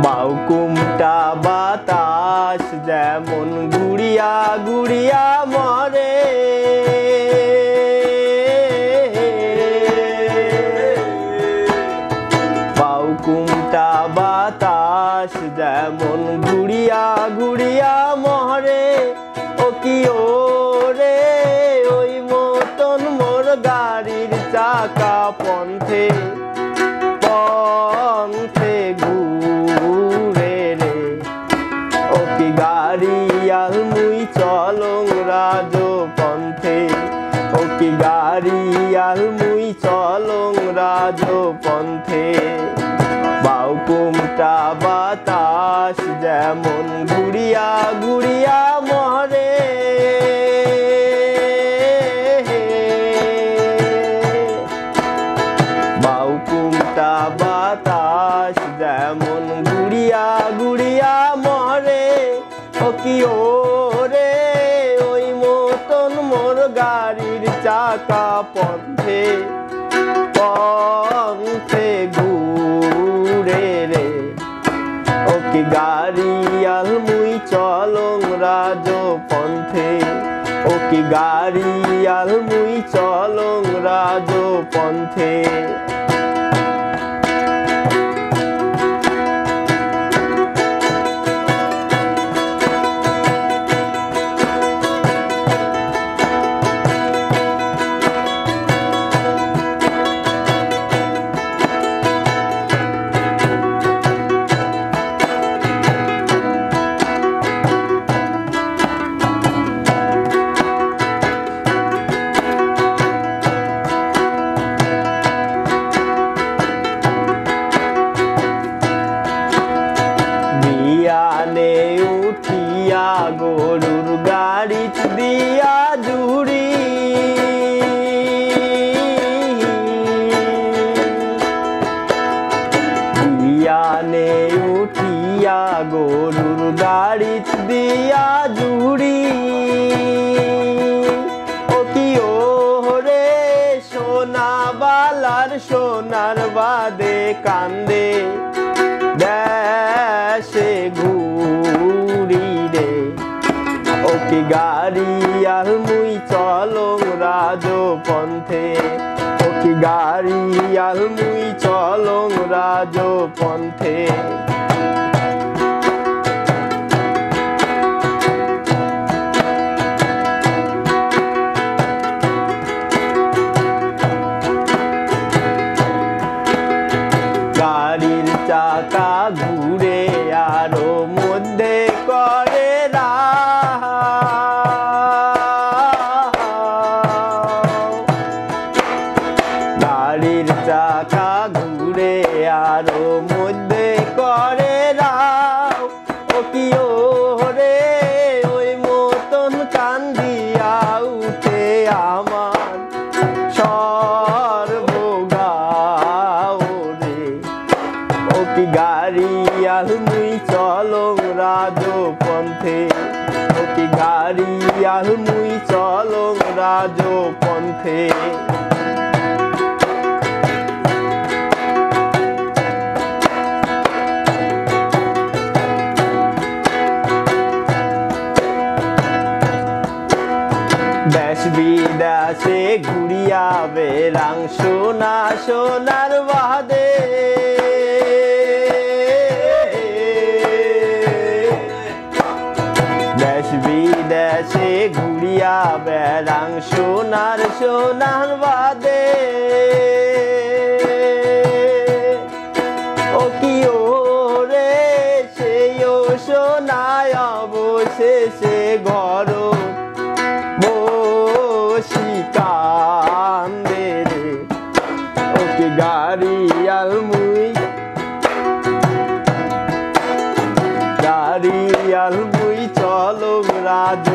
বাউকুমটা বাতাস যেমন ঘুরিয়া ঘুরিয়া মরে, বাউকুমটা বাতাস যেমন ঘুরিয়া ঘুরিয়া মরে। ও কি ওরে ওই মতন মোর গাড়ির চাকা পন্থে পন্থে ঘুরে রে। ও কি গাড়িয়াল মুই চলং রাজ পন্থে, ও কি গাড়িয়াল মুই চলং রাজ পন্থে। বাউকুমটা বাতাস যেমন ঘুরিয়া ঘুরিয়া মরে, বাউকুমটা বাতাস যেমন ঘুরিয়া ঘুরিয়া মরে। ও কি ওরে ওই মতন মোর গাড়ির চাকা পন্থে পন্থে ঘুরে রে। ও কি গাড়িয়াল মুই চলং রাজ পন্থে, ও কি গাড়িয়াল মুই চলং রাজ পন্থে। বিয়ানে উঠিয়া গরুর গাড়ি দিয়া জুড়ি, বিয়ানে উঠিয়া গরুর গাড়ি দিয়া জুড়ি। ও কি ওরে সোনা বালার সোনার বাদে কান্দে দেশে ঘুরি রে। ও কি গাড়িয়াল মুই চলং রাজ পন্থে, ও কি গাড়িয়াল মুই চলং রাজ পন্থে। গাড়ির চাকা ঘুরে আরো মধ্যে করে গাড়ির চাকা ঘুরে আরো মধ্যে করে রাও। ও কি ওরে ওই মতন কান্দিয়া উঠে আমার সর্বগাও রে। ও কি গাড়িয়াল মুই চলং রাজ পন্থে, ও কি গাড়িয়াল মুই চলং রাজ পন্থে। দেশ বিদেশে ঘুরিয়া বেড়াং সোনা সোনার বাদে, দেশ বিদেশে ঘুরিয়া বেড়াং সোনার সোনার বাদে। ও কি ওরে সেই সোনায় অবশেষে ঘর বসি কান্দে রে। ও কি গাড়িয়াল মুই গাড়িয়াল মুই চলং রাজ